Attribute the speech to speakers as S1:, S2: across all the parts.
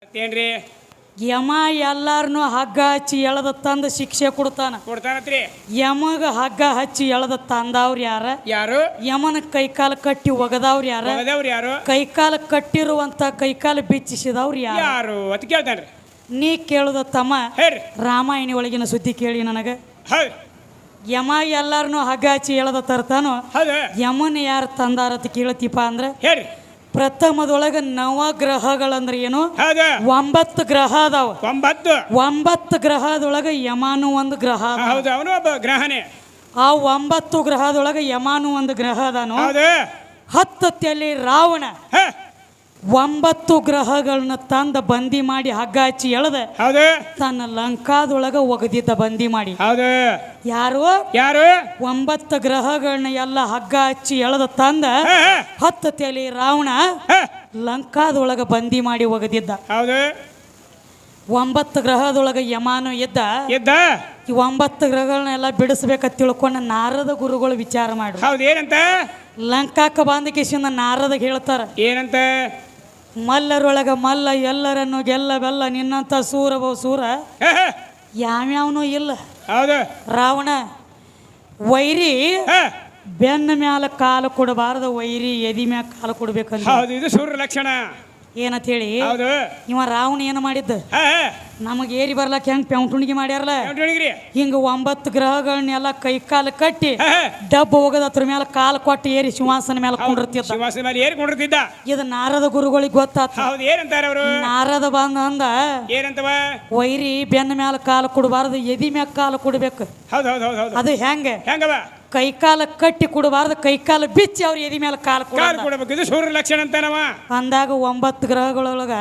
S1: ಮತ್ತೇನ್ರಿ
S2: ಯಮ ಎಲ್ಲಾರನು ಹಗ್ಗ ಹಚ್ಚಿ ಎಳೆದ ತಂದ ಶಿಕ್ಷೆ
S1: ಕೊಡ್ತಾನತ್ರಿ.
S2: ಯಮಗ ಹಗ್ಗ ಹಚ್ಚಿ ಎಳೆದ ತಂದವ್ರು
S1: ಯಾರು?
S2: ಯಮನ ಕೈಕಾಲ ಕಟ್ಟಿ ಒಗದವ್ರು
S1: ಯಾರು?
S2: ಕೈಕಾಲ ಕಟ್ಟಿರುವಂತ ಕೈಕಾಲ ಬಿಚ್ಚಿಸಿದವ್ರು
S1: ಯಾರು ಅಂತ ಕೇಳ್ತಾನ್ರಿ.
S2: ನೀ ಕೇಳುದ ತಮ್ಮ
S1: ಹೇಳ್ರಿ.
S2: ರಾಮಾಯಣ ಒಳಗಿನ ಸುದ್ದಿ ಕೇಳಿ ನನಗ. ಯಮ ಎಲ್ಲಾರನು ಹಗ್ಗ ಹಚ್ಚಿ ಎಳೆದ ತರ್ತಾನೋ ಯಮನ ಯಾರು ತಂದಾರತ್ ಕೇಳತಿಪ್ಪ ಅಂದ್ರ
S1: ಹೇಳ್ರಿ.
S2: ಪ್ರಥಮದೊಳಗ ನವಗ್ರಹಗಳಂದ್ರೆ ಏನು? 9 ಗ್ರಹ ಅದಾವ. 9 ಗ್ರಹದೊಳಗ ಯಮಾನು ಒಂದು ಗ್ರಹ.
S1: ಅವನು ಒಬ್ಬ ಗ್ರಹನೇ.
S2: ಆ 9 ಗ್ರಹದೊಳಗ ಯಮಾನು ಒಂದು ಗ್ರಹ ಅದಾನು. 10 ತಲೆ ರಾವಣ 9 ಗ್ರಹಗಳನ್ನ ತಂದ ಬಂದಿ ಮಾಡಿ ಹಗ್ಗ ಹಚ್ಚಿ ಎಳೆದ ತನ್ನ ಲಂಕಾದೊಳಗ ಒಗದಿದ್ದ ಬಂದಿ ಮಾಡಿ. ಯಾರು 9 ಗ್ರಹಗಳನ್ನ ಎಲ್ಲ ಹಗ್ಗ ಹಚ್ಚಿ ಎಳೆದ ತಂದ 10 ತಲೆ ರಾವಣ ಲಂಕಾದೊಳಗ ಬಂದಿ ಮಾಡಿ ಒಗದಿದ್ದ. 9 ಗ್ರಹದೊಳಗ ಯಮಾನು ಇದ್ದ. ಈ 9 ಗ್ರಹಗಳನ್ನೆಲ್ಲ ಬಿಡಿಸ್ಬೇಕಂತ ತಿಳ್ಕೊಂಡ ನಾರದ ಗುರುಗಳು ವಿಚಾರ ಮಾಡ್ರು.
S1: ಏನಂತ?
S2: ಲಂಕಾಕ ಬಂದ ಕಿಸಿಂದ ನಾರದ ಹೇಳ್ತಾರ
S1: ಏನಂತ?
S2: ಮಲ್ಲರೊಳಗ ಮಲ್ಲ ಎಲ್ಲರನ್ನು ಗೆಲ್ಲಬೆಲ್ಲ ನಿನ್ನಂತ ಸೂರ ಯಾವ್ಯಾವನೂ ಇಲ್ಲ. ರಾವಣ ವೈರಿ ಬೆನ್ನ ಮ್ಯಾಲ ಕಾಲು ಕೊಡಬಾರದು, ವೈರಿ ಎದಿ ಮ್ಯಾಲ ಕಾಲು ಕೊಡ್ಬೇಕಂತ.
S1: ಇದು ಸೂರ್ಯ ಲಕ್ಷಣ
S2: ಏನಂತ ಹೇಳಿ ಇವ ರಾವಣ ಏನು ಮಾಡಿದ್ದ? ನಮಗೆ ಏರಿ ಬರ್ಲಾಕ ಹೆಂಗ್ ಪೆಂಟುಣಿಗೆ ಮಾಡ್ಯಾರಲ್ಲ ಹಿಂಗ 9 ಗ್ರಹಗಳನ್ನೆಲ್ಲ ಕೈ ಕಾಲು ಕಟ್ಟಿ ಡಬ್ಬ ಹೋಗದ ಅದ್ರ ಮೇಲೆ ಕಾಲು ಕೊಟ್ಟು ಏರಿ ಸಿಂಹಾಸನ ಮೇಲೆ ಕುಂಡಿರ್ತಿದ್ದ. ಇದು ನಾರದ ಗುರುಗಳಿಗೆ ಗೊತ್ತಾತ. ನಾರದ ಬಂದ ಅಂದ ವೈರಿ ಬೆನ್ನ ಮ್ಯಾಲ ಕಾಲು ಕೊಡಬಾರದು, ಎದಿ ಮ್ಯಾಲ ಕಾಲು ಕೊಡ್ಬೇಕು. ಅದು ಹೆಂಗ? ಕೈಕಾಲ ಕಟ್ಟಿ ಕೊಡಬಾರ್ದು, ಕೈಕಾಲ ಬಿಚ್ಚಿ ಅವ್ರ ಎದಿ ಮೇಲೆ ಕಾಲು
S1: ಕೊಡಬೇಕು. ಇದು ಸೂರ್ಯ ಲಕ್ಷಣ ಅಂತಾನವ.
S2: ಅಂದಾಗ 9 ಗ್ರಹಗಳೊಳಗ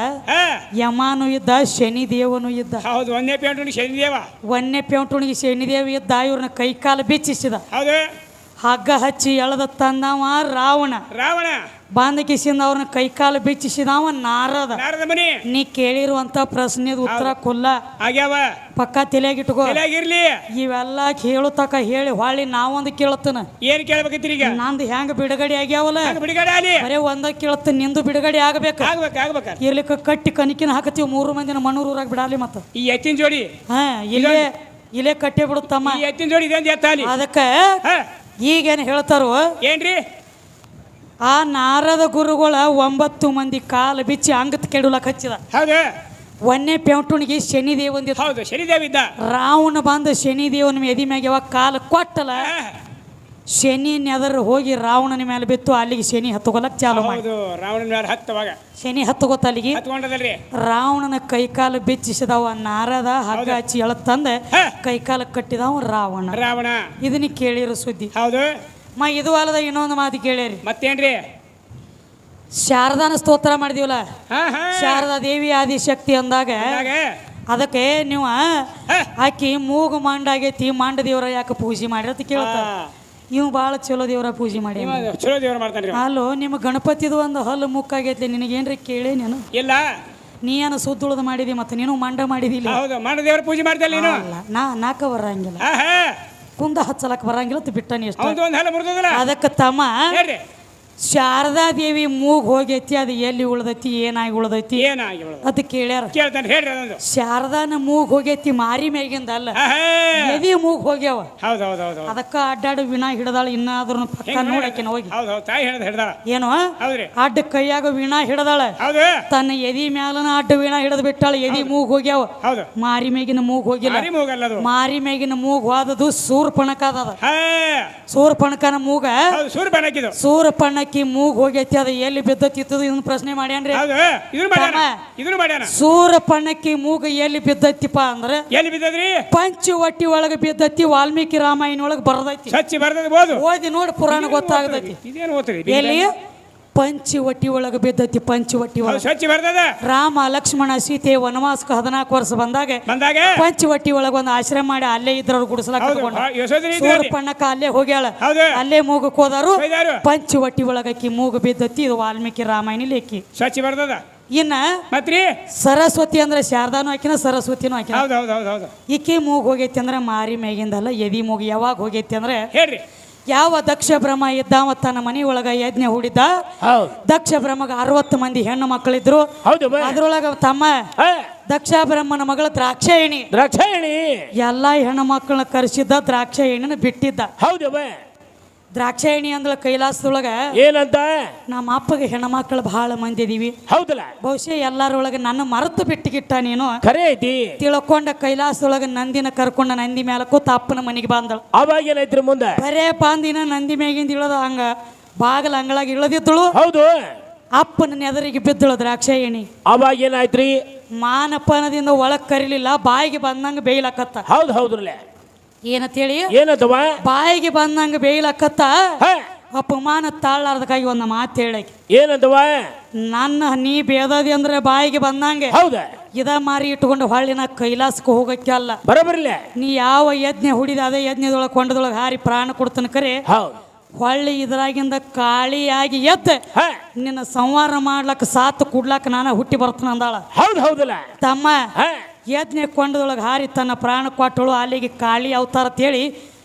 S2: ಯಮಾನು ಇದ್ದ, ಶನಿ ದೇವನು ಇದ್ದ.
S1: ಒಂದೇ
S2: ಪೆಂಟುಣಿಗೆ ಶನಿದೇವ ಇದ್ದ. ಇವ್ರನ್ನ ಕೈಕಾಲ ಬಿಚ್ಚಿಸಿದ. ಹಗ್ಗ ಹಚ್ಚಿ ಎಳೆದ ತಂದವ ರಾವಣ. ಬಂದ ಕಿಸಿಂದ ಅವ್ರನ್ನ ಕೈಕಾಲ ಬಿಚ್ಚಿಸಿದವ ನಾರದ. ನೀ ಕೇಳಿರುವಂತ ಪ್ರಶ್ನೆದ ಉತ್ತರ ಕುಲ್ಲ ಪಕ್ಕ ತಲೆಯಾಗಿಟ್ಕೋ. ಇವೆಲ್ಲ ಕೇಳುತ್ತಕ ಹೇಳಿ ಹೊಳ್ಳಿ ನಾವೊಂದು ಕೇಳತ್ತನ.
S1: ಏನ್ ಕೇಳ್ಬೇಕೈತ್ರಿ ಈಗ?
S2: ನಂದು ಹೆಂಗ ಬಿಡುಗಡೆ ಆಗ್ಯಾವಲ್ಲ ಬರೇ ಒಂದ ಕೇಳತ್ತ, ನಿಂದು ಬಿಡುಗಡೆ ಆಗ್ಬೇಕು. ಇರ್ಲಿಕ್ಕೆ ಕಟ್ಟಿ ಕನಿಕಿನ ಹಾಕತ್ತೀವಿ 3 ಮಂದಿನ ಮಣ್ಣೂರಾಗ ಬಿಡಾಲಿ. ಮತ್ತ
S1: ಈ ಎತ್ತಿನ ಜೋಡಿ
S2: ಇಲ್ಲೇ ಕಟ್ಟೆ ಬಿಡುತ್ತಮ್ಮ.
S1: ಎತ್ತಿನ ಜೋಡಿ
S2: ಅದಕ್ಕ ಈಗೇನು ಹೇಳ್ತಾರೋ
S1: ಏನ್ರಿ?
S2: ಆ ನಾರದ ಗುರುಗಳ 9 ಮಂದಿ ಕಾಲು ಬಿಚ್ಚಿ ಅಂಗತ್ ಕೆಡಲಕ್ ಹಚ್ಚಿದ. ಒಂದೇ ಪೆಂಟುಣಿಗೆ ಶನಿದೇವಂದ.
S1: ಶನಿದೇವ ಇದ್ದ.
S2: ರಾವಣ ಬಂದ ಶನಿದೇವನ ಎದಿ ಮ್ಯಾಗ ಯಾವಾಗ ಕಾಲು ಕೊಟ್ಟಲ ಶನಿ ನೆದರ್ ಹೋಗಿ ರಾವಣನ ಮೇಲೆ ಬಿತ್ತು. ಅಲ್ಲಿಗೆ ಶನಿ ಹತ್ತುಗೊಲಕ್ ಚಾಲು ಮಾಡಿ ಶನಿ ಹತ್ತುಗೊತ್ತ ಅಲ್ಲಿಗೆ ರಾವಣನ ಕೈಕಾಲು ಬಿಚ್ಚಿಸಿದವ ನಾರದ. ಹಗ್ಗ ಹಚ್ಚಿ ಎಳತ್ತಂದ ಕೈಕಾಲ ಕಟ್ಟಿದವ ರಾವಣ. ಇದನ್ನ ಕೇಳಿರೋ ಸುದ್ದಿ. ಇದು ಅಲ್ಲದ ಇನ್ನೊಂದು ಮಾತು ಕೇಳಿರಿ.
S1: ಮತ್ತೇನ್ರಿ?
S2: ಶಾರದಾನ ಸ್ತೋತ್ರ ಮಾಡಿದೀವಲ್ಲ, ಶಾರದಾ ದೇವಿ ಆದಿಶಕ್ತಿ ಅಂದಾಗ ಅದಕ್ಕೆ ನೀವು ಆಕಿ ಮೂಗು ಮಂಡಾಗೈತಿ, ಮಂಡ ದೇವರ ಯಾಕೆ ಪೂಜೆ ಮಾಡಿರ ಅಂತ ಕೇಳ್ತಾರ. ಇವ್ ಬಾಳ ಚಲೋ ದೇವರ ಪೂಜೆ ಮಾಡಿ. ಅಲ್ಲೋ ನಿಮ್ಮ ಗಣಪತಿದು ಒಂದು ಹಲ್ಲು ಮುಕ್ಕಾಗೈತಿ, ನಿನಗೇನ್ರಿ ಕೇಳಿ ನೀನು?
S1: ಇಲ್ಲ.
S2: ನೀ ಏನು ಸುದ್ದುಳದ ಮಾಡಿದಿ, ಮತ್ತೆ ನೀನು ಮಂಡ ಮಾಡಿದಿಲ್ಲ.
S1: ದೇವರ ಪೂಜೆ ಮಾಡ್ತಿಲ್ಲ.
S2: ನಾಕ ಬರಂಗಿಲ್ಲ, ಕುಂದ ಹಚ್ಚಲಕ್ ಬರಂಗಿಲ್ಲ, ಬಿಟ್ಟನಿ. ಅದಕ್ಕೆ ತಮ್ಮ ಶಾರದಾ ದೇವಿ ಮೂಗ್ ಹೋಗೈತಿ, ಅದು ಎಲ್ಲಿ ಉಳ್ದೈತಿ, ಏನಾಗಿ ಉಳ್ದೈತಿ ಅದ್ ಕೇಳ್ಯಾರ. ಶಾರದಾನ ಮೂಗ್ ಹೋಗೈತಿ ಮಾರಿ ಮ್ಯಾಗಿಂದ ಅಲ್ಲ, ಎದಿ ಮೂಗ್ ಹೋಗ್ಯಾವ. ಅದಕ್ಕ ಅಡ್ಡಾಡು ವೀಣಾ ಹಿಡ್ದಾಳ. ಇನ್ನಾದ್ರೂ ಪಕ್ಕ ನೋಡಕಿನ ಹೋಗಿ ಏನು ಅಡ್ಡ ಕೈಯಾಗ ವೀಣಾ ಹಿಡ್ದಾಳ. ತನ್ನ ಎದಿ ಮ್ಯಾಲನ ಅಡ್ಡ ವೀಣಾ ಹಿಡಿದ್ ಬಿಟ್ಟಾಳ. ಎದಿ ಮೂಗ್ ಹೋಗ್ಯಾವ, ಮಾರಿ ಮೇಗಿನ ಮೂಗ್ ಹೋಗಿಲ್ಲ. ಮಾರಿ ಮೇಗಿನ ಮೂಗ್ ಹೋದದು ಸೂರ್ಪಣಕ ಅದ. ಸೂರ್ಪಣಕನ ಮೂಗ ಸೂರ್ಪಣಕಿ ಮೂಗ್ ಹೋಗೈತಿ, ಅದು ಎಲ್ಲಿ ಬಿದ್ದತ್ತಿತ್ತದ ಇದನ್ನ ಪ್ರಶ್ನೆ ಮಾಡ್ಯಾನ್ರಿ. ಸೂರ್ಪಣಕಿ ಮೂಗ ಎಲ್ಲಿ ಬಿದ್ದತ್ತಿಪ್ಪ ಅಂದ್ರೆ ಪಂಚವಟಿ ಒಳಗ ಬಿದ್ದತಿ. ವಾಲ್ಮೀಕಿ ರಾಮಾಯಣ ಒಳಗ ಬರದೈತಿ. ಓದಿ ನೋಡಿ ಪುರಾಣ ಗೊತ್ತಾಗತೈತಿ. ಎಲ್ಲಿ ಪಂಚವಟಿ ಒಳಗ ಬಿದ್ದತಿ. ಪಂಚವಟಿ ಒಳಗ ರಾಮ ಲಕ್ಷ್ಮಣ ಸೀತೆ ವನವಾಸಕ್ಕೆ 14 ವರ್ಷ ಬಂದಾಗ ಪಂಚವಟಿ ಒಳಗ ಒಂದು ಆಶ್ರಮ ಮಾಡಿ ಅಲ್ಲೇ ಇದ್ರವ್ರು ಗುಡಿಸಲಾಕ ಸೂರ್ಪಣಕ ಅಲ್ಲೇ ಹೋಗ್ಯಾಳ. ಅಲ್ಲೇ ಮೂಗಕ್ ಹೋದಾರು. ಪಂಚವಟಿ ಒಳಗಕ್ಕಿ ಮೂಗು ಬಿದ್ದತಿ. ಇದು ವಾಲ್ಮೀಕಿ ರಾಮಾಯಣ ಲೇಖಿ
S1: ಸ್ವಚ್ಛ ಬರ್ತದ.
S2: ಇನ್ನ ಸರಸ್ವತಿ ಅಂದ್ರೆ ಶಾರದಾನು ಹಾಕಿನ, ಸರಸ್ವತಿನೂ ಹಾಕಿನ. ಈಕಿ ಮೂಗ್ ಹೋಗೈತಿ ಅಂದ್ರೆ ಮಾರಿ ಮೇಗಿಂದಲ್ಲ, ಎದಿ ಮೂಗು ಯಾವಾಗ ಹೋಗೈತಿ ಅಂದ್ರೆ ಯಾವ ದಕ್ಷ ಬ್ರಹ್ಮ ಇದ್ದಾವ ತನ್ನ ಮನೆಯೊಳಗ ಯಜ್ಞ ಹೂಡಿದ್ದ.
S3: ಹೌದು
S2: ದಕ್ಷ ಬ್ರಹ್ಮಗೆ 60 ಮಂದಿ ಹೆಣ್ಣು ಮಕ್ಕಳಿದ್ರು.
S3: ಹೌದು ಬಾ.
S2: ಅದ್ರೊಳಗ ತಮ್ಮ
S3: ಹಾ,
S2: ದಕ್ಷ ಬ್ರಹ್ಮನ ಮಗಳ ದ್ರಾಕ್ಷಾಯಣಿ
S3: ದ್ರಾಕ್ಷಾಯಣಿ
S2: ಎಲ್ಲಾ ಹೆಣ್ಣು ಮಕ್ಕಳನ್ನ ಕರೆಸಿದ್ದ, ದ್ರಾಕ್ಷಾಯಣಿನ ಬಿಟ್ಟಿದ್ದ.
S3: ಹೌದು ಬಾ.
S2: ದ್ರಾಕ್ಷಾಯಣಿ ಅಂದ್ರ ಕೈಲಾಸದೊಳಗ
S3: ಏನಂತ
S2: ನಮ್ಮ ಅಪ್ಪಗೆ ಹೆಣ್ಮಕ್ಳು ಬಹಳ ಮಂದಿ ಇದೀವಿ,
S3: ಹೌದಲ್ಲ
S2: ಬಹುಶಃ ಎಲ್ಲರೊಳಗೆ ನನ್ನ ಮರೆತು ಬಿಟ್ಟಿಗಿಟ್ಟ ನೀನು
S3: ಖರೆ ಐತಿ
S2: ತಿಳ್ಕೊಂಡ ಕೈಲಾಸದೊಳಗ ನಂದಿನ ಕರ್ಕೊಂಡ ನಂದಿ ಮ್ಯಾಲ ಕೂತ ಅಪ್ಪನ ಮನೆಗೆ ಬಂದಳು.
S3: ಅವಾಗ ಏನಾಯ್ತ್ರಿ ಮುಂದೆ?
S2: ಬರೇ ಬಂದಿನ ನಂದಿ ಮ್ಯಾಗಿಂದ ಇಳದ ಹಂಗ ಬಾಗಲ ಅಂಗಳಾಗಿ ಇಳದಿದ್ದಳು.
S3: ಹೌದು
S2: ಅಪ್ಪನ ನೆದರಿಗೆ ಬಿದ್ದಳು ದ್ರಾಕ್ಷಾಯಣಿ.
S3: ಅವಾಗ ಏನಾಯ್ತ್ರಿ?
S2: ಮಾನಪನದಿಂದ ಒಳಗ್ ಕರಿಲಿಲ್ಲ, ಬಾಯಿಗೆ ಬಂದಂಗ ಬೇಯ್ಲಕತ್ತ.
S3: ಹೌದು ಹೌದ್ರಲ್ಲ.
S2: ಏನಂತೇಳಿ
S3: ಏನಂತವ?
S2: ಬಾಯಿಗೆ ಬಂದಂಗ ಬೇಯ್ಲಕತ್ತ.
S3: ಹಾ,
S2: ಅಪಮಾನ ತಾಳಾರ್ದಕ್ಕಾಗಿ ಒಂದು ಮಾತು ಹೇಳಕ್ಕೆ,
S3: ಏನಂತವ?
S2: ನನ್ನ ನೀ ಬೇದದಿ ಅಂದ್ರೆ ಬಾಯಿಗೆ ಬಂದಂಗೆ
S3: ಹೌದ
S2: ಇದ ಮಾರಿ ಇಟ್ಕೊಂಡು ಹೊಳ್ಳಿನ ಕೈಲಾಸಕ್ಕೆ ಹೋಗಕ್ಕೆ ಅಲ್ಲ.
S3: ಬರಬರಿಲ್ಲ.
S2: ನೀ ಯಾವ ಯಜ್ಞ ಹುಡಿದ ಅದೇ ಯಜ್ಞದೊಳಗೆ ಕೊಂಡದೊಳಗೆ ಹಾರಿ ಪ್ರಾಣ ಕೊಡ್ತಾನೆ ಕರೆ.
S3: ಹೌದು
S2: ಹೊಳ್ಳಿ ಇದ್ರಾಗಿಂದ ಕಾಳಿಯಾಗಿ ಎದ್ದ
S3: ಹಾ,
S2: ನಿನ್ನ ಸಂಹಾರ ಮಾಡ್ಲಕ್ಕ ಸಾತು ಕುಡ್ಲಾಕ ನಾನು ಹುಟ್ಟಿ ಬರ್ತಾನ ಅಂದಾಳ.
S3: ಹೌದು ಹೌದಲ್ಲ.
S2: ತಮ್ಮ
S3: ಹಾ,
S2: ಯಜ್ಞ ಕೊಂಡದೊಳಗೆ ಹಾರಿ ತನ್ನ ಪ್ರಾಣ ಕೊಟ್ಟಳು. ಅಲ್ಲಿಗೆ ಕಾಳಿ ಅವತಾರ ಅಂತೇಳಿ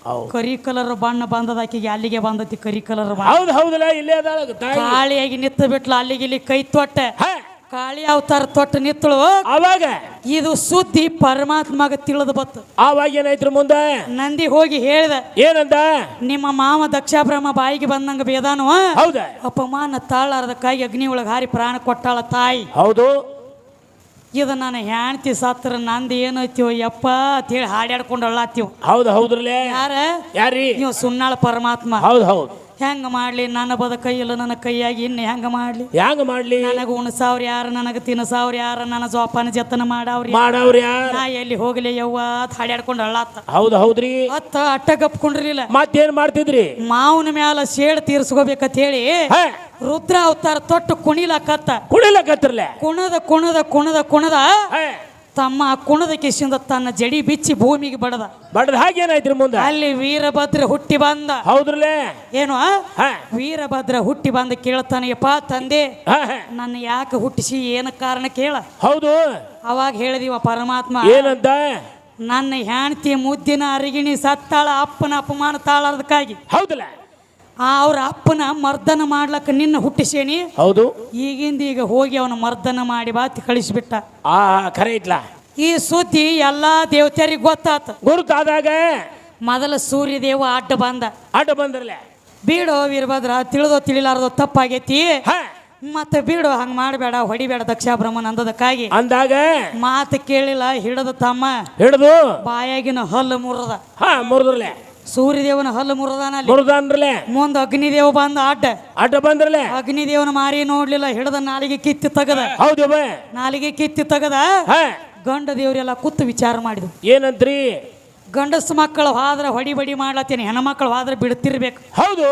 S3: ಹೌದು
S2: ಕರಿ ಕಲರ್ ಬಣ್ಣ ಬಂದದ ಆಕಿಗೆ, ಅಲ್ಲಿಗೆ ಬಂದತಿ ಕರಿ ಕಲರ್ ಬಣ್ಣ.
S3: ಹೌದು ಹೌದಲ್ಲ. ಇಲ್ಲೇ ಅದಾಳ ತಾಯಿ.
S2: ಕಾಳಿಯಾಗಿ ನಿತ್ತ ಬಿಟ್ಲು, ಅಲ್ಲಿಗೆ ಇಲ್ಲಿ ಕೈ ತೊಟ್ಟ
S3: ಹಾ,
S2: ಕಾಳಿ ಅವತಾರ ತೊಟ್ಟು ನಿತ್ತಳು.
S3: ಅವಾಗ
S2: ಇದು ಸುದ್ದಿ ಪರಮಾತ್ಮಗ ತಿಳಿದು ಬತ್ತು.
S3: ಅವಾಗ ಏನಾಯ್ತ್ರಿ ಮುಂದೆ?
S2: ನಂದಿ ಹೋಗಿ ಹೇಳ್ದ,
S3: ಏನಂದ?
S2: ನಿಮ್ಮ ಮಾವ ದಕ್ಷ ಬ್ರಹ್ಮ ಬಾಯಿಗೆ ಬಂದಂಗ ಬೇದಾನು
S3: ಹೌದ
S2: ಅಪಮಾನ ತಾಳಾರ್ದಕ್ಕಾಗಿ ಅಗ್ನಿ ಒಳಗೆ ಹಾರಿ ಪ್ರಾಣ ಕೊಟ್ಟಾಳ ತಾಯಿ.
S3: ಹೌದು.
S2: ಇದು ನಾನು ಹೆಣ್ತಿ ಸತ್ರ ನಂದು ಏನೈತಿವ ಯಪ್ಪ ಅಂತೇಳಿ ಹಾಡ್ಯಾಡ್ಕೊಂಡು ಅಳ್ಳಾತೀವ್.
S3: ಹೌದು ಹೌದ್ರಲ್ಲೇ.
S2: ಯಾರ
S3: ಯಾರೀ?
S2: ನೀವು ಸುನ್ನಾಳ ಪರಮಾತ್ಮ.
S3: ಹೌದು ಹೌದು.
S2: ಹೆಂಗ ಮಾಡ್ಲಿ ನನ್ನ ಬದುಕ ಇಲ್ಲ ನನ್ನ ಕೈಯಾಗಿ ಇನ್ನು ಹೆಂಗ ಮಾಡ್ಲಿ?
S3: ಹ್ಯಾಂಗ ಮಾಡ್ಲಿ?
S2: ನನಗ ಉಣಸಾವ್ರ ಯಾರ, ನನಗ ತಿನ್ನಸಾವ್ರ ಯಾರ, ನನ್ನ ಜೋಪಾನ ಜತನ ಮಾಡವ್ರಿ
S3: ಮಾಡವ್ರ ಯಾರ?
S2: ನಾ ಎಲ್ಲಿ ಹೋಗ್ಲಿ ಯವ್ವ ಅಂತ ಹಾಡ್ಯಾಡ್ಕೊಂಡು ಅಳ್ಳಾತ.
S3: ಹೌದು ಹೌದ್ರಿ.
S2: ಅತ್ತ ಅಟ್ಟ ಗಪ್ಕೊಂಡಿರ್ಲಿಲ್ಲ.
S3: ಮತ್ತೇನ್ ಮಾಡ್ತಿದ್ರಿ?
S2: ಮಾವನ ಮ್ಯಾಲ ಸೇಡ್ ತೀರ್ಸ್ಕೋಬೇಕಂತ ಹೇಳಿ
S3: ಹಾ,
S2: ರುದ್ರ ಅವತಾರ ತೊಟ್ಟು ಕುಣಿಲಕತ್ತ.
S3: ಕುಣಿಲಕತ್ರಲೆ.
S2: ಕುಣದ ಕುಣದ ಕುಣದ ಕುಣದ
S3: ಹಾ,
S2: ತಮ್ಮ ಕುಣದ ಕಿಸಿಂದ ತನ್ನ ಜಡಿ ಬಿಚ್ಚಿ ಭೂಮಿಗೆ ಬಡದ.
S3: ಬಡದ ಹಾಗೇನಾಯ್ತ್ರಿ ಮುಂದೆ?
S2: ಅಲ್ಲಿ ವೀರಭದ್ರ ಹುಟ್ಟಿ ಬಂದ.
S3: ಹೌದ್ರಲ್ಲೇ.
S2: ಏನು
S3: ಹಾ,
S2: ವೀರಭದ್ರ ಹುಟ್ಟಿ ಬಂದ ಕೇಳ್ತಾನೆಯಪ್ಪ ತಂದೆ
S3: ಹಾ, ಹಾ.
S2: ನನ್ನ ಯಾಕೆ ಹುಟ್ಟಿಸಿ ಏನ ಕಾರಣ ಕೇಳ.
S3: ಹೌದು.
S2: ಅವಾಗ ಹೇಳಿದಿವ ಪರಮಾತ್ಮ,
S3: ಏನಂತ?
S2: ನನ್ನ ಹೆಂಡತಿ ಮುದ್ದಿನ ಅರಿಗಿಣಿ ಸತ್ತಾಳ ಅಪ್ಪನ ಅಪಮಾನ ತಾಳದಕ್ಕಾಗಿ.
S3: ಹೌದಲ್ಲ.
S2: ಅವ್ರ ಅಪ್ಪನ ಮರ್ದನ ಮಾಡ್ಲಕ್ಕ ನಿನ್ನ ಹುಟ್ಟಿಸೇನಿ.
S3: ಹೌದು.
S2: ಈಗಿಂದ ಈಗ ಹೋಗಿ ಅವನ ಮರ್ದನ ಮಾಡಿ ಬಾತಿ ಕಳಿಸ್ಬಿಟ್ಟ.
S3: ಆ ಖರೆ ಐತ್ಲಾ.
S2: ಈ ಸುದ್ದಿ ಎಲ್ಲಾ ದೇವತೆಯರಿಗೆ ಗೊತ್ತಾತ.
S3: ಗುರುತಾದಾಗ
S2: ಮೊದಲ ಸೂರ್ಯದೇವ ಅಡ್ಡ ಬಂದ.
S3: ಅಡ್ಡ ಬಂದ್ರಲೆ.
S2: ಬೀಡೋ ವೀರಭದ್ರ, ತಿಳಿದೋ ತಿಳಿಲಾರ್ದೋ ತಪ್ಪಾಗೈತಿ,
S3: ಹಾ,
S2: ಮತ್ತೆ ಬೀಡು ಹಂಗ ಮಾಡಬೇಡ, ಹೊಡಿಬೇಡ ದಕ್ಷ ಬ್ರಹ್ಮನ್ ಅಂದದಕ್ಕಾಗಿ
S3: ಅಂದಾಗ
S2: ಮಾತು ಕೇಳಿಲ್ಲ. ಹಿಡದ ತಮ್ಮ
S3: ಹಿಡಿದು
S2: ಬಾಯಾಗಿನ ಹಲ್ಲು ಮುರದ.
S3: ಹಾ, ಮುರಿದ್ರಲೆ.
S2: ಸೂರ್ಯದೇವನ ಹಲ್ಲು ಮುರದಾನಲ್ಲಿ.
S3: ಮುರಿದನ್ರಲೆ.
S2: ಮುಂದ ಅಗ್ನಿದೇವ ಬಂದ ಅಡ್ಡ.
S3: ಅಡ್ಡ ಬಂದ್ರಲೆ.
S2: ಅಗ್ನಿದೇವನ ಮಾರಿ ನೋಡ್ಲಿಲ್ಲ. ಹಿಡದ ನಾಲಿಗೆ ಕಿತ್ತಿ ತಗದ.
S3: ಹೌದು ಬೇ.
S2: ನಾಲಿಗೆ ಕಿತ್ತಿ ತಗದ.
S3: ಹಾ,
S2: ಗಂಡ ದೇವರೆಲ್ಲ ಕೂತು ವಿಚಾರ ಮಾಡಿದ್ರು.
S3: ಏನಂತ್ರಿ?
S2: ಗಂಡಸ ಮಕ್ಕಳು ಹೋದ್ರ ಹೊಡಿ ಬಡಿ ಮಾಡ್ಲತ್ತೀನಿ, ಹೆಣ್ಮಕ್ಳು ಹೋದ್ರ ಬಿಡ್ತಿರ್ಬೇಕು.
S3: ಹೌದು.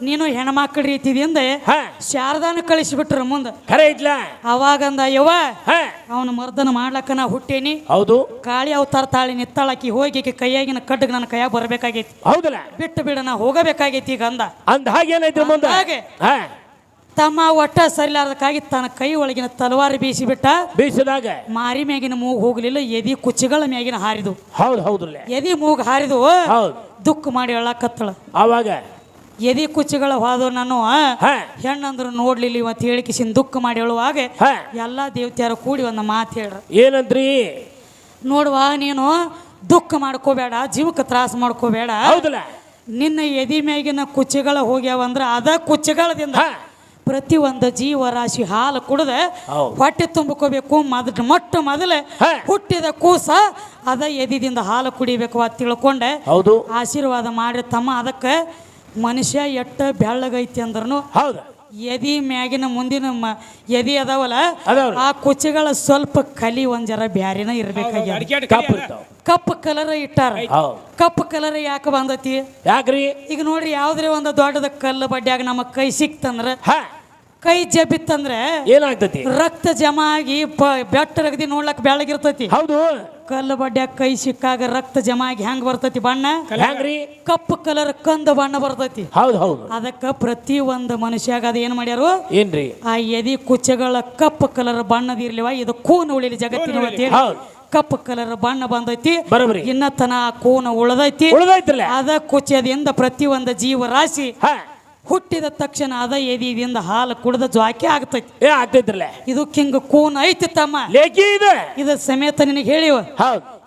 S2: ನೀನು ಹೆಣ್ಮಕ್ಳ ರೀತಿಯಿಂದ
S3: ಹಾ,
S2: ಶಾರದಾನ ಕಳಿಸಿಬಿಟ್ರ ಮುಂದೆ.
S3: ಖರೆ ಐತ್ಲಾ.
S2: ಅವಾಗಂದ ಯವ್ವ
S3: ಹಾ,
S2: ಅವನ ಮರ್ದನ ಮಾಡ್ಲಕ್ಕ ನಾ ಹುಟ್ಟೇನಿ.
S3: ಹೌದು.
S2: ಕಾಳಿ ಅವತಾರ ತಾಳಿ ನಿತ್ತಾಳಕಿ ಹೋಗಿ ಆಕಿ ಕೈಯಾಗಿನ ಕಡ್ಗ ನನ್ನ ಕೈಯಾಗ ಬರಬೇಕಾಗೈತಿ.
S3: ಹೌದಲ್ಲ.
S2: ಬಿಟ್ಟು ಬಿಡ ನಾ ಹೋಗಬೇಕಾಗೈತಿ ಈಗ ಅಂದ.
S3: ಅಂದ ಹಾಗೇನೈತ್ರಿ ಮುಂದೆ?
S2: ಹಾಗೆ
S3: ಹಾ,
S2: ತಮ್ಮ ಒಟ್ಟ ಸರಿಲಾರ್ದಕ್ಕಾಗಿ ತನ್ನ ಕೈ ಒಳಗಿನ ತಲವಾರು ಬೀಸಿಬಿಟ್ಟ.
S3: ಬೀಸಿದಾಗ
S2: ಮಾರಿ ಮ್ಯಾಗಿನ ಮೂಗು ಹೋಗ್ಲಿಲ್ಲ, ಎದಿ ಕುಚ್ಚಿಗಳ ಮ್ಯಾಗಿನ ಹಾರಿದು.
S3: ಹೌದು ಹೌದ್ರಲೆ.
S2: ಎದಿ ಮೂಗು ಹಾರಿದು.
S3: ಹೌದು.
S2: ದುಃಖ ಮಾಡಿ ಹೇಳಕತ್ತಳ.
S3: ಅವಾಗ
S2: ಎದಿ ಕುಚ್ಚಿಗಳ ಹೋದವು. ನಾನು
S3: ಹಾ,
S2: ಹೆಣ್ಣಂದ್ರು ನೋಡ್ಲಿಲ್ಲ ಇವತ್ತು ಹೇಳಿಕಿಸಿನ ದುಃಖ ಮಾಡಿ ಹೇಳುವಾಗ
S3: ಹಾ,
S2: ಎಲ್ಲಾ ದೇವತೆಯರು ಕೂಡಿ ಒಂದು ಮಾತು ಹೇಳ್ರ.
S3: ಏನಂತ್ರಿ?
S2: ನೋಡುವ, ನೀನು ದುಃಖ ಮಾಡ್ಕೋಬೇಡ, ಜೀವಕ್ಕೆ ತ್ರಾಸ ಮಾಡ್ಕೋಬೇಡ.
S3: ಹೌದಲ್ಲ.
S2: ನಿನ್ನ ಎದಿ ಮ್ಯಾಗಿನ ಕುಚ್ಚಿಗಳ ಹೋಗ್ಯಾವಂದ್ರ ಅದ ಕುಚ್ಚಿಗಳದಿಂದ
S3: ಹಾ,
S2: ಪ್ರತಿ ಒಂದು ಜೀವರಾಶಿ ಹಾಲು ಕುಡ್ದ
S3: ಹೌದು.
S2: ಹೊಟ್ಟೆ ತುಂಬಿಕೋಬೇಕು. ಮೊಟ್ಟ ಮೊದಲೇ
S3: ಹಾ,
S2: ಹುಟ್ಟಿದ ಕೂಸ ಅದ ಎದಿದಿಂದ ಹಾಲು ಕುಡಿಬೇಕು ಅಂತ ತಿಳ್ಕೊಂಡೆ
S3: ಹೌದು.
S2: ಆಶೀರ್ವಾದ ಮಾಡಿ ತಮ್ಮ. ಅದಕ್ಕೆ ಮನುಷ್ಯ ಎಟ್ಟ ಬೆಳ್ಳಗೈತಿ ಅಂದ್ರೂ
S3: ಹೌದು.
S2: ಎದಿ ಮ್ಯಾಗಿನ ಮುಂದಿನ ಎದಿ ಅದಾವಲ್ಲ,
S3: ಅದಾವ್ರಿ.
S2: ಆ ಕುಚ್ಚಿಗಳ ಸ್ವಲ್ಪ ಕಲಿ ಒಂದ್ ಜರ ಬ್ಯಾರಿನ ಇರ್ಬೇಕಾಗ್ಯ.
S3: ಕಪ್ಪು ಇರ್ತಾವ.
S2: ಕಪ್ಪು ಕಲರ್ ಇಟ್ಟಾರ.
S3: ಹೌದು.
S2: ಕಪ್ಪು ಕಲರ್ ಯಾಕೆ ಬಂದತಿ?
S3: ಯಾಕ್ರಿ?
S2: ಈಗ ನೋಡ್ರಿ, ಯಾವ್ದ್ರೆ ಒಂದು ದೊಡ್ಡದ ಕಲ್ಲು ಬಡ್ಡ್ಯಾಗ ನಮ್ಮ ಕೈ ಸಿಕ್ತಂದ್ರ
S3: ಹಾ,
S2: ಕೈ ಜಬ್ಬಿತ್ತಂದ್ರೆ
S3: ಏನಾಗ್ತತಿ
S2: ರಕ್ತ ಜಮಾ ಆಗಿ ಬೆಟ್ಟರಗದಿ ನೋಡ್ಲಕ್ ಬೆಳಗಿರ್ತೈತಿ.
S3: ಹೌದು.
S2: ಕಲ್ಲು ಬಡ್ಡ್ಯಾಗ ಕೈ ಸಿಕ್ಕಾಗ ರಕ್ತ ಜಮಾ ಆಗಿ ಹೆಂಗ್ ಬರ್ತೈತಿ ಬಣ್ಣ?
S3: ಹೆಂಗ್ರಿ?
S2: ಕಪ್ಪು ಕಲರ್ ಕಂದ ಬಣ್ಣ ಬರ್ತೈತಿ.
S3: ಹೌದು ಹೌದು.
S2: ಅದಕ್ಕ ಪ್ರತಿ ಒಂದು ಮನುಷ್ಯಾಗ ಅದ ಏನ್ ಮಾಡ್ಯಾರು?
S3: ಏನ್ರಿ?
S2: ಆ ಎದಿ ಕುಚ್ಚಗಳ ಕಪ್ಪು ಕಲರ್ ಬಣ್ಣದ ಇರ್ಲಿವ ಇದು ಕೂನ ಉಳಿಲಿ ಜಗತ್ತಿನ
S3: ಹೌದು.
S2: ಕಪ್ಪು ಕಲರ್ ಬಣ್ಣ ಬಂದೈತಿ.
S3: ಬರೋಬ್ರಿ.
S2: ಇನ್ನ ತನ ಕೂನ ಉಳದೈತಿ. ಅದ ಕುಚ್ಚದಿಂದ ಪ್ರತಿ ಒಂದು ಜೀವರಾಶಿ ಹುಟ್ಟಿದ ತಕ್ಷಣ ಅದ ಎದಿದಿಂದ ಹಾಲು ಕುಡ್ದ ಜ್ವಾಕಿ ಆಗ್ತೈತಿ.
S3: ಆಗ್ತೈತ್ರಲ್ಲ.
S2: ಇದು ಕಿಂಗ್ ಕೂನ್ ಐತಿ ತಮ್ಮ. ಇದ ಸಮೇತ ನಿನಗೆ ಹೇಳಿವ.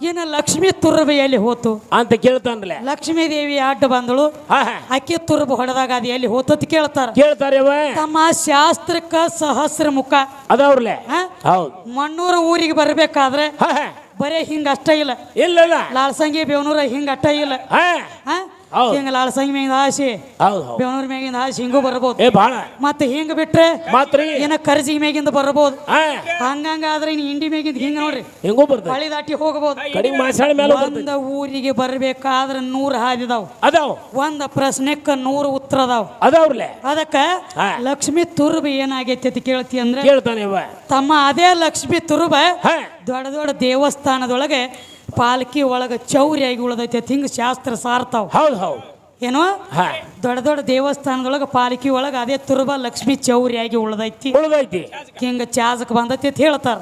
S2: ಏನ ಲಕ್ಷ್ಮೀ ತುರ್ಬೆಯಲ್ಲಿ ಹೋತು
S3: ಅಂತ ಕೇಳ್ತಾನಲ್ಲ.
S2: ಲಕ್ಷ್ಮೀ ದೇವಿ ಅಡ್ಡ ಬಂದಳು. ಅಕ್ಕಿ ತುರ್ಬ ಹೊಡೆದಾಗ ಅದು ಎಲ್ಲಿ ಹೋತು ಅಂತ ಕೇಳ್ತಾರೆ. ತಮ್ಮ ಶಾಸ್ತ್ರಕ್ಕ ಸಹಸ್ರ ಮುಖ ಅದಾವ್ರಲ್ಲ. ಮಣ್ಣೂರು ಊರಿಗೆ ಬರ್ಬೇಕಾದ್ರೆ ಬರೇ ಹಿಂಗ ಅಷ್ಟ ಇಲ್ಲ. ಲಾಲ್ಸಂಗಿ ಬೇವನೂರ ಹಿಂಗ ಅಷ್ಟ ಇಲ್ಲ. ಹಿಂಗ ಲಾಲ್ಸಂಗಿ ಮ್ಯಾಗಿಂದ ಹಾಸಿ ಬೇವನೂರ್ ಮ್ಯಾಗಿಂದ ಹಾಸಿ ಹಿಂಗೂ ಬರ್ಬೋದು. ಮತ್ತೆ ಹಿಂಗ ಬಿಟ್ರೆ ಏನ ಕರ್ಜಿಗೆ ಮ್ಯಾಗಿಂದ ಬರ್ಬೋದು. ಹಂಗಂಗಾದ್ರೆ ಇನ್ ಇಂಡಿ ಮ್ಯಾಗಿಂದ ಹಿಂಗ ನೋಡ್ರಿ ಹಿಂಗೂ ಬರ್ತಾರೆ. ಹಳಿ ದಾಟಿ ಹೋಗಬಹುದು. ಒಂದ ಊರಿಗೆ ಬರ್ಬೇಕಾದ್ರೆ 100 ಹಾದಿದಾವ್. ಒಂದ ಪ್ರಶ್ನೆಕ್ಕ 100 ಉತ್ತರ ಅದಾವ್ರಲ್ಲ. ಅದಕ್ಕ ಲಕ್ಷ್ಮೀ ತುರ್ಬ ಏನಾಗೈತಿ ಅಂತ ಕೇಳ್ತಿ ಅಂದ್ರೆ ತಮ್ಮ ಅದೇ ಲಕ್ಷ್ಮೀ ತುರ್ಬ ದೊಡ್ಡ ದೊಡ್ಡ ದೇವಸ್ಥಾನದೊಳಗೆ ಪಾಲ್ಕಿ ಒಳಗ ಚೌರಿಯಾಗಿ ಉಳದೈತಿ. ಹಿಂಗ ಶಾಸ್ತ್ರ ಸಾರ್ತಾವ್. ಏನೋ ದೊಡ್ಡ ದೊಡ್ಡ ದೇವಸ್ಥಾನದೊಳಗ ಪಾಲ್ಕಿ ಒಳಗ ಅದೇ ತುರ್ಬ ಲಕ್ಷ್ಮೀ ಚೌರಿಯಾಗಿ ಉಳದೈತಿ. ಹಿಂಗ ಚಾಜಕ್ ಬಂದೈತಿ ಅಂತ ಹೇಳ್ತಾರ.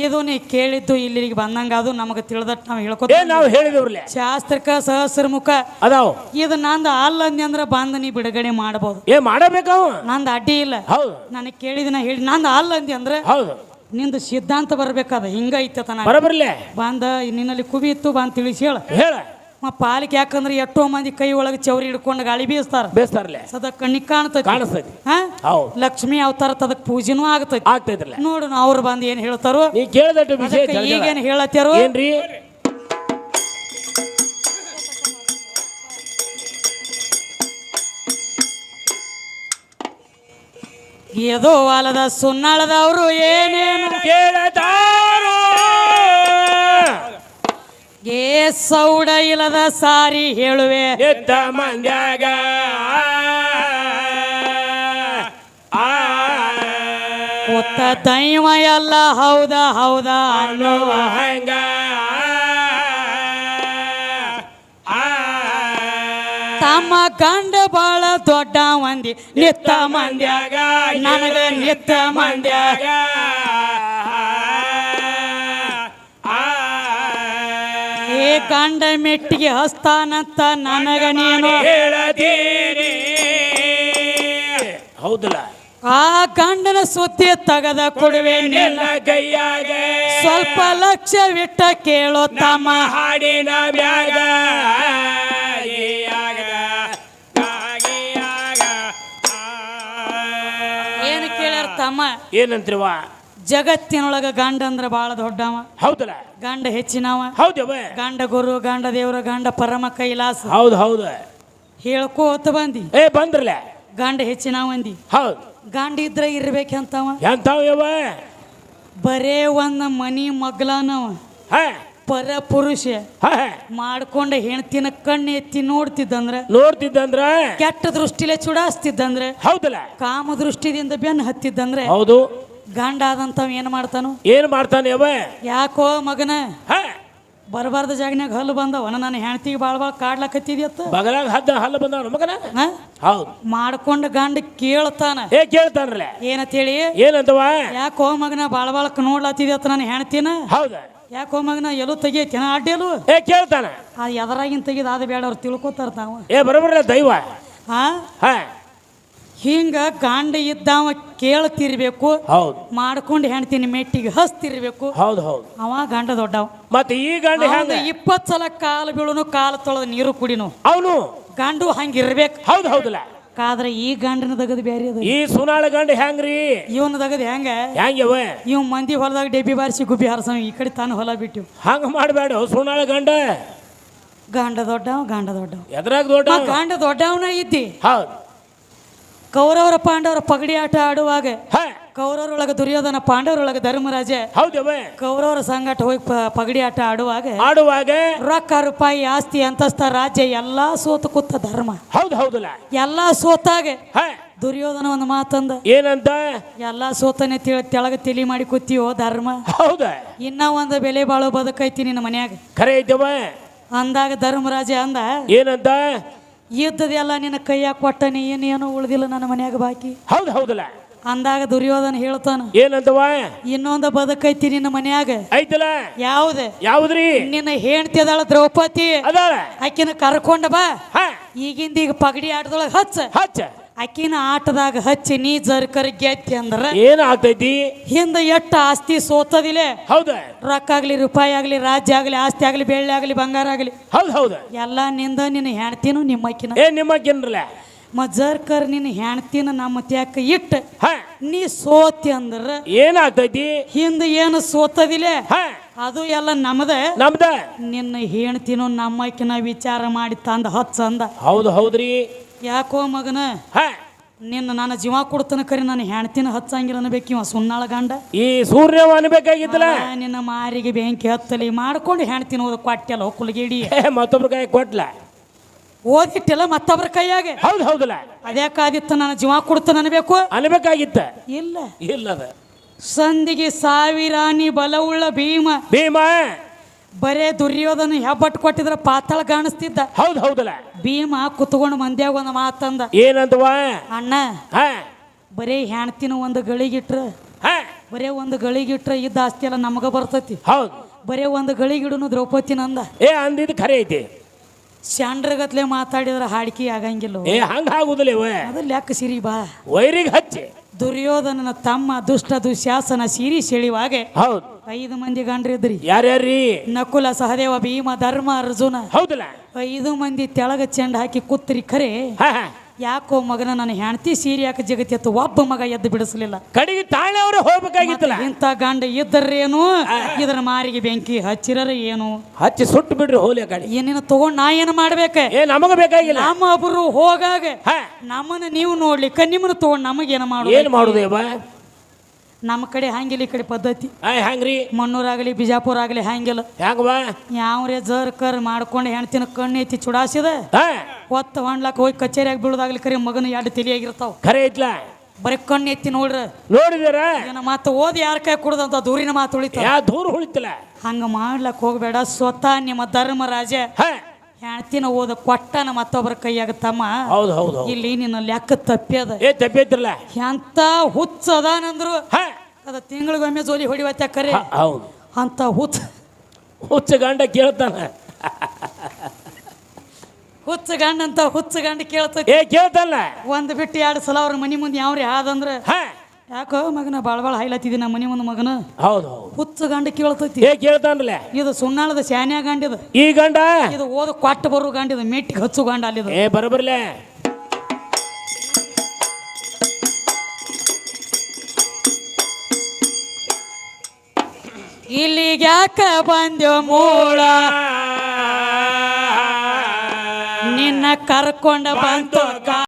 S2: ಇದು ನೀ ಕೇಳಿದ್ದು ಇಲ್ಲಿಗೆ ಬಂದಂಗ ಅದು ನಮಗ ತಿಳಿದಟ್ ನಾವ್ ಹೇಳ್ಕೊತ ಶಾಸ್ತ್ರಕ್ಕ ಸಹಸ್ರ ಮುಖ ಅದಾವ. ಇದು ನಂದ ಅಲ್ಲಂದಿ ಅಂದ್ರ ಬಂದ ನೀ ಬಿಡುಗಡೆ ಮಾಡಬಹುದು. ನಂದ ಅಡ್ಡಿ ಇಲ್ಲ. ನನಗೆ ಕೇಳಿದಿನ ಹೇಳಿ ನಂದ ಅಲ್ಲಂದಿ ಅಂದ್ರೆ ನಿಂದು ಸಿದ್ಧಾಂತ ಬರ್ಬೇಕಾದ ಹಿಂಗ ಐತನ ಬಂದ ನಿನ್ನಲ್ಲಿ ಕುಬಿ ಇತ್ತು ಬಂದ್ ತಿಳಿಸಿ ಹೇಳ. ಪಾಲಿಕೆ ಯಾಕಂದ್ರೆ ಎಷ್ಟೋ ಮಂದಿ ಕೈ ಒಳಗೆ ಚೌರಿ ಹಿಡ್ಕೊಂಡು ಗಾಳಿ ಬೀಸ್ತಾರಲ್ಲ. ಸದ ಕಣ್ಣಿಗೆ ಕಾಣ್ತೈತಿ. ಲಕ್ಷ್ಮಿ ಅವತಾರ ತದಕ್ ಪೂಜೆನೂ ಆಗ್ತೈತಿ. ನೋಡು ಅವ್ರು ಬಂದು ಏನ್ ಹೇಳ್ತಾರೋ ಈಗೇನ್ ಹೇಳತ್ತಾರೋ ಏನ್ರಿ? ಏದೋ ವಾಲದ ಸುನ್ನಾಳದವರು ಏನೇನು ಕೇಳತಾರೋ ಏ ಸೌಡ ಇಲ್ಲದ ಸಾರಿ ಹೇಳುವೆ ಎದ್ದ ಮಂದ್ಯಾಗ ಒತ್ತ ದೈವ ಎಲ್ಲ ಹೌದಾ ಅನ್ನುವ ಹಂಗ ತಮ್ಮ ಗಂಡ ಬಾಳ ದೊಡ್ಡ ಮಂದಿ ನಿತ್ತ ಮಂದ್ಯಾಗ ನನಗ ನಿತ್ತ ಮಂದ್ಯಾಗ ಏ ಗಂಡ ಮೆಟ್ಟಿಗೆ ಹಸ್ತಾನಂತ ನನಗ ನೀನು ಹೇಳತೀರಿ. ಹೌದಲ್ಲ. ಆ ಗಂಡನ ಸುದ್ದಿ ತಗದ ಕೊಡುವೆ ನಿನ್ನ ಕೈಯಾಗ ಸ್ವಲ್ಪ ಲಕ್ಷ್ಯವಿಟ್ಟ ಕೇಳೋ ತಮ್ಮ ಹಾಡಿನ ಬ್ಯಾಗ. ಏನು ಕೇಳ್ಯಾರ ತಮ್ಮ? ಏನಂತ್ರಿವ? ಜಗತ್ತಿನೊಳಗ ಗಂಡ ಅಂದ್ರ ಬಾಳ ದೊಡ್ಡವ. ಹೌದಲ್ಲ. ಗಂಡ ಹೆಚ್ಚಿನವ. ಹೌದವ. ಗಂಡ ಗುರು, ಗಂಡ ದೇವ್ರ, ಗಂಡ ಪರಮ ಕೈಲಾಸ. ಹೌದು ಹೇಳ್ಕೋತ ಬಂದಿ. ಬಂದ್ರಲ್ಲ. ಗಂಡ ಹೆಚ್ಚಿನವ ಅಂದಿ. ಹೌದು. ಗಂಡ ಇದ್ರ ಇರ್ಬೇಕಂತವ. ಎಂತವ? ಬರೇ ಒಂದ ಮನಿ ಮಗ್ಲಾನವ. ಪರ ಪುರುಷ ಮಾಡ್ಕೊಂಡ ಹೆಣ್ತಿನ ಕಣ್ಣು ಎತ್ತಿ ನೋಡ್ತಿದ್ದಂದ್ರ ಕೆಟ್ಟ ದೃಷ್ಟಿಲೆ ಚುಡಾಸ್ತಿದ್ದಂದ್ರೆ ಹೌದಲ್ಲ. ಕಾಮ ದೃಷ್ಟಿದಿಂದ ಬೆನ್ನು ಹತ್ತಿದ್ದಂದ್ರೆ ಹೌದು. ಗಂಡ ಆದಂತವ್ ಏನ್ ಮಾಡ್ತಾನೆ? ಯಾಕೋ ಮಗನ ಬರಬಾರ್ದ ಜಾಗನ್ಯಾಗ ಹಲ್ಲು ಬಂದವ ನನ್ನ ಹೆಣ್ತಿಗೆ ಬಾಳ ಕಾಡ್ಲಕತ್ತಿದ್ಯತ್ತ ಬಗಲಾಗ ಹಲ್ಲು ಬಂದವ ಮಗನ. ಹೌದು. ಮಾಡ್ಕೊಂಡ ಗಂಡ ಕೇಳ್ತಾನಲ್ಲ ಏನಂತೇಳಿ ಏನಂತವ? ಯಾಕೋ ಮಗನ ಬಾಳ ನೋಡ್ಲತ್ತಿದ್ಯತ್ತ ನನ್ನ ಹೆಣ್ತಿನ. ಹೌದ. ಯಾಕೋ ಮಗನ ಎಲ್ಲೂ ತೆಗಿಯತ್ತೇನ ಅಡ್ಡಿಯಲು ಕೇಳ್ತಾನ. ಎದರಾಗಿನ ತೆಗಿದ ಅದ ಬೇಡ ಅವ್ರು ತಿಳ್ಕೊತಾರ ತಾವ. ಬರೋಬರ ದೈವ. ಹಿಂಗ ಗಂಡ ಇದ್ದಾವ ಕೇಳ್ತಿರ್ಬೇಕು. ಹೌದು. ಮಾಡ್ಕೊಂಡು ಹೆಣ್ತೀನಿ ಮೆಟ್ಟಿಗೆ ಹಸ್ತಿರ್ಬೇಕು. ಹೌದು. ಅವ ಗಂಡ ದೊಡ್ಡವ. ಮತ್ತೆ ಈ ಗಂಡ 20 ಸಲ ಕಾಲು ಬೀಳುನು ಕಾಲು ತೊಳೆದ ನೀರು ಕುಡಿನು ಅವನು ಗಂಡು ಹಂಗಿರ್ಬೇಕು. ಹೌದಲ್ಲ. ಆದ್ರೆ ಈ ಗಂಡನ ದಗದ ಬ್ಯಾರೆ ಅದ. ಈ ಸುನಾಳ ಗಂಡ ಹೆಂಗ್ರಿ? ಇವನ ದಗದ ಹೆಂಗ್ಯವ? ಇವ್ ಮಂದಿ ಹೊಲದಾಗ ಡೆಬ್ಬಿ ಬಾರಿಸಿ ಗುಬ್ಬಿ ಹಾರಸ ಈ ಕಡೆ ತಾನು ಹೊಲ ಬಿಟ್ಟಿವ್. ಹಂಗ ಮಾಡಬೇಡ. ಸುನಾಳ ಗಂಡ ದೊಡ್ಡವ ಎದ್ರಾಗ ಗಂಡ ದೊಡ್ಡವನ ಇದ್ದಿ. ಹೌದು. ಕೌರವರ ಪಾಂಡವರ ಪಗಡಿ ಆಟ ಆಡುವಾಗ ಕೌರವರೊಳಗ ದುರ್ಯೋಧನ, ಪಾಂಡವರೊಳಗ ಧರ್ಮರಾಜ.
S3: ಹೌದವ.
S2: ಕೌರವರ ಸಂಗಟ ಹೋಗಿ ಪಗಡಿ ಆಟ
S3: ಆಡುವಾಗ
S2: ರೊಕ್ಕ ರೂಪಾಯಿ ಆಸ್ತಿ ಅಂತಸ್ತ ರಾಜ್ಯ ಎಲ್ಲಾ ಸೋತು ಕೂತ ಧರ್ಮ.
S3: ಹೌದಲ್ಲ.
S2: ಎಲ್ಲಾ ಸೋತಾಗ
S3: ಹಾ
S2: ದುರ್ಯೋಧನ ಒಂದು ಮಾತಂದ,
S3: ಏನಂತ?
S2: ಎಲ್ಲಾ ಸೋತನೆ ತೆಳಗ ತಲಿ ಮಾಡಿ ಕೂತಿಯೋ ಧರ್ಮ.
S3: ಹೌದ.
S2: ಇನ್ನ ಒಂದು ಬೆಲೆ ಬಾಳೋ ಬದುಕೈತಿ ನಿನ್ನ ಮನ್ಯಾಗ.
S3: ಖರೆ ಐತವ.
S2: ಅಂದಾಗ ಧರ್ಮರಾಜ ಅಂದ,
S3: ಏನಂತ?
S2: ಇದ್ದದೆಲ್ಲ ನಿನ್ನ ಕೈಯಾಗ ಕೊಟ್ಟನಿ, ಏನೇನೋ ಉಳ್ದಿಲ್ಲ ನನ್ನ ಮನ್ಯಾಗ ಬಾಕಿ.
S3: ಹೌದಲ್ಲ.
S2: ಅಂದಾಗ ದುರ್ಯೋಧನ ಹೇಳ್ತಾನ,
S3: ಏನಂತವ?
S2: ಇನ್ನೊಂದು ಬದುಕೈತಿ ನಿನ್ನ ಮನ್ಯಾಗ.
S3: ಐತಲ್ಲ.
S2: ಯಾವ್ದ್ರಿ? ನಿನ್ನ ಹೆಂಡತಿ ಅದಾಳ ದ್ರೌಪದಿ,
S3: ಅದಾಳ.
S2: ಆಕಿನ ಕರ್ಕೊಂಡ ಬಾ, ಈಗಿಂದ ಈಗ ಪಗಡಿ ಆಟದೊಳಗ ಹಚ್ಚ. ಆಕಿನ ಆಟದಾಗ ಹಚ್ಚಿ ನೀ ಜರ್ಕರ್ ಗೆದ್ದಿ ಅಂದ್ರ
S3: ಏನ್ ಆಗ್ತೈತಿ?
S2: ಹಿಂದ ಎಟ್ಟ ಆಸ್ತಿ ಸೋತದಿಲ್ಲ.
S3: ಹೌದ.
S2: ರೊಕ್ಕ ಆಗ್ಲಿ, ರೂಪಾಯಿ ಆಗ್ಲಿ, ರಾಜ್ಯ ಆಗ್ಲಿ, ಆಸ್ತಿ ಆಗ್ಲಿ, ಬೆಳ್ಳಿ ಆಗ್ಲಿ, ಬಂಗಾರ ಆಗ್ಲಿ,
S3: ಹೌದ
S2: ಎಲ್ಲಾ ನಿಂದ ನಿನ್ನ ಹೆಣ್ತಿನೂ ನಿಮ್ಮಕ್ಕಿನ.
S3: ನಿಮ್ಮಕ್ಕಿನ್ರಲ್ಲ.
S2: ಜರ್ಕರ್ ನಿನ್ನ ಹೆಣ್ತಿನ ನಮ್ಮ ತ್ಯಾಕ ಇಟ್ಟ ನೀ ಸೋತಿ ಅಂದ್ರ
S3: ಏನಾಗ್ತೈತಿ?
S2: ಹಿಂದ ಏನು ಸೋತದಿಲ್ಲ ಅದು ಎಲ್ಲ ನಮ್ದ. ನಿನ್ನ ಹೆಣ್ತಿನೂ ನಮ್ಮಕ್ಕಿನ ವಿಚಾರ ಮಾಡಿ ತಂದ ಹಚ್ಚ ಅಂದ.
S3: ಹೌದ್ರಿ.
S2: ಯಾಕೋ ಮಗನ, ನಿನ್ನ ನಾನು ಜೀವ ಕೊಡ್ತಾನ ಕರಿ ನನ್ನ ಹೆಣ್ತಿನ ಹಚ್ಚಂಗಿಲ್ಲ ಅನ್ಬೇಕಿವ ಸುನ್ನಾಳ ಗಂಡ.
S3: ಈ ಸೂರ್ಯವ ಅನ್ಬೇಕಾಗಿತ್ತಲ್ಲ.
S2: ನಿನ್ನ ಮಾರಿಗೆ ಬೆಂಕಿ ಹತ್ತಲಿ ಮಾಡ್ಕೊಂಡು ಹೆಣ್ತಿನ ಓದ ಕೊಟ್ಟೆಲ್ಲ ಕುಲಗೇಡಿ
S3: ಮತ್ತೊಬ್ರ ಕೈ ಕೊಟ್ಲ
S2: ಓದಿಟ್ಟಿಲ್ಲ ಮತ್ತೊಬ್ರ ಕೈಯಾಗ.
S3: ಹೌದಲ್ಲ.
S2: ಅದ್ಯಾಕಾದಿತ್ತ ನಾನು ಜೀವ ಕೊಡ್ತಾನ ಅನ್ಬೇಕು
S3: ಅನ್ಬೇಕಾಗಿತ್ತ.
S2: ಇಲ್ಲ ಸಂದಿಗೆ ಸಾವಿರಾನಿ ಬಲವುಳ್ಳ ಭೀಮ ಬರೇ ದುರ್ಯೋಧನ ಹೆಬ್ಬಟ್ಟು ಕೊಟ್ಟಿದ್ರ ಪಾತಾಳ ಕಾಣಿಸ್ತಿದ್ದ.
S3: ಹೌದಲ್ಲ.
S2: ಭೀಮ ಕುತ್ಕೊಂಡು ಮಂದ್ಯಾಗ ಒಂದು ಮಾತಂದ,
S3: ಏನಂತವ?
S2: ಅಣ್ಣ ಬರೇ ಹೆಣ್ತಿನ ಒಂದು ಗಳಿಗಿಟ್ರ ಬರೇ ಒಂದು ಗಳಿಗಿಟ್ರ ಇದ್ದ ಆಸ್ತಿ ಎಲ್ಲ ನಮಗ ಬರ್ತೈತಿ. ಬರೇ ಒಂದು ಗಳಿಗಿಡನು ದ್ರೌಪದಿನಂದ.
S3: ಅಂದಿದ್ ಖರೆ ಐತಿ.
S2: ಶಾಂಡ್ರಗತ್ಲೆ ಮಾತಾಡಿದ್ರ ಹಾಡಿಕೆ ಆಗಂಗಿಲ್ಲ.
S3: ಹಂಗ ಆಗುದಿಲ್ಲ.
S2: ಅದ್ರ ಲೆಕ್ಕ ಸಿರಿ ಬಾ
S3: ವೈರಿಗೆ ಹಚ್ಚಿ
S2: ದುರ್ಯೋಧನನ ತಮ್ಮ ದುಷ್ಟ ದುಶ್ಯಾಸನ ಸಿರಿ ಸೆಳಿವಾಗೆ 5 ಮಂದಿ ಗಂಡ್ರಿದ್ರಿ.
S3: ಯಾರ್ಯಾರೀ?
S2: ನಕುಲ, ಸಹದೇವ, ಭೀಮ, ಧರ್ಮ, ಅರ್ಜುನ.
S3: ಹೌದಲ್ಲ.
S2: 5 ಮಂದಿ ತೆಳಗ ಚೆಂಡ ಹಾಕಿ ಕೂತ್ರಿ. ಖರೆ ಯಾಕೋ ಮಗನ ನನ್ನ ಹೆಂಡತಿ ಸೀರೆ ಯಾಕೆ ಜಗತ್ತಿ ಎತ್ತು ಒಬ್ಬ ಮಗ ಎದ್ದು ಬಿಡಿಸಲಿಲ್ಲ.
S3: ಕಡೆಗೆ ತಾಳೆ ಅವ್ರ ಹೋಗ್ಬೇಕಾಗಿತ್ತಲ್ಲ.
S2: ಇಂಥ ಗಂಡ ಇದ್ದರೇನು ಇದರ ಮಾರಿಗೆ ಬೆಂಕಿ ಹಚ್ಚಿರ ಏನು
S3: ಹಚ್ಚಿ ಸುಟ್ಟು ಬಿಡ್ರಿ ಹೋಲಿ ಕಡೆ.
S2: ಏನೇನು ತಗೊಂಡ್ ನಾ ಏನು ಮಾಡ್ಬೇಕ?
S3: ನಮಗ ಬೇಕಾಗಿಲ್ಲ.
S2: ನಮ್ಮ ಒಬ್ರು ಹೋಗಾಗ ನಮ್ಮನ್ನ ನೀವು ನೋಡ್ಲಿಕ್ಕ ನಿಮ್ಮನ್ನ ತಗೊಂಡ್ ನಮಗೇನು
S3: ಮಾಡುದೇವ?
S2: ನಮ್ಮ ಕಡೆ ಹಂಗಿಲ್ಲ, ಈ ಕಡೆ ಪದ್ಧತಿ
S3: ಹಂಗ್ರಿ.
S2: ಮಣ್ಣೂರಾಗಲಿ ಬಿಜಾಪುರ ಆಗಲಿ ಹಂಗಿಲ್ಲ. ಯಾವ್ರೇ ಜರ್ಕರ್ ಮಾಡ್ಕೊಂಡು ಹೆಣ್ತಿನ ಕಣ್ಣು ಎತ್ತಿ ಚುಡಾಸಿದ ಹೊತ್ತ ಹೊಂಡ್ಲಾಕ ಹೋಗಿ ಕಚೇರಿಯಾಗಿ ಬೀಳೋದಾಗ್ಲಿ ಕರೆ ಮಗನ 2 ತಲೆಯಾಗಿರ್ತಾವ.
S3: ಖರೆ ಐತ್ಲ.
S2: ಬರೀ ಕಣ್ಣು ಎತ್ತಿ
S3: ನೋಡಿದಾರ
S2: ಏನ ಮಾತು ಓದಿ ಯಾರ ಕೈ ಕುಡ್ದಂತ ದೂರಿನ ಮಾತು ಉಳಿತ.
S3: ದೂರ ಉಳಿತಲ್ಲ.
S2: ಹಂಗ ಮಾಡ್ಲಕ್ ಹೋಗ್ಬೇಡ. ಸ್ವತಃ ನಿಮ್ಮ ಧರ್ಮರಾಜ ಹೆಣ್ತಿನ ಓದ ಕೊಟ್ಟನ ಮತ್ತೊಬ್ಬರ ಕೈಯಾಗ ತಮ್ಮ. ಇಲ್ಲಿ ನಿನ್ನ ಲೆಕ್ಕ ತಪ್ಪ್ಯದ.
S3: ತಪ್ಪಿದ್ರಲ್ಲ.
S2: ಎಂತ ಹುಚ್ಚ ಅದಾನಂದ್ರು ಅದ ತಿಂಗಳಿಗೊಮ್ಮೆ ಜೋಲಿ ಹೊಡಿವತ್ತ. ಕರೆ ಅಂತ
S3: ಹುಚ್ಚ ಗಂಡ ಕೇಳ್ತಾನ.
S2: ಹುಚ್ಚ ಗಂಡ ಅಂತ ಹುಚ್ಚ ಗಂಡ
S3: ಕೇಳ್ತಾನ.
S2: ಒಂದ್ ಬಿಟ್ಟು 2 ಸಲ ಅವ್ರ ಮನಿ ಮುಂದೆ ಯಾವ್ರಿ ಆದಂದ್ರ ಯಾಕೋ ಮಗನ ಬಾಳ ಹೈಲತ್ತಿದಿ ನಮ್ಮ ಮನಿ ಮುಂದೆ ಮಗನ. ಹುಚ್ಚ ಗಂಡ ಕೇಳ್ತೈತಿ.
S3: ಕೇಳ್ತಾನಲ್ಲ.
S2: ಇದು ಸುನ್ನಾಳದ ಶಾನ್ಯ ಗಂಡಿದ.
S3: ಈ ಗಂಡ
S2: ಇದು ಓದ ಕೊಟ್ಟ ಬರು ಗಂಡಿದ. ಮೆಟ್ಟಿಗೆ ಹಚ್ಚು ಗಂಡ ಅಲ್ಲಿದ.
S3: ಬರಬರ್ಲೆ.
S2: ಇಲ್ಲಿಗೆ ಯಾಕ ಬಂದ್ಯೋ ಮೂಳ, ನಿನ್ನ ಕರ್ಕೊಂಡ ಬಂತು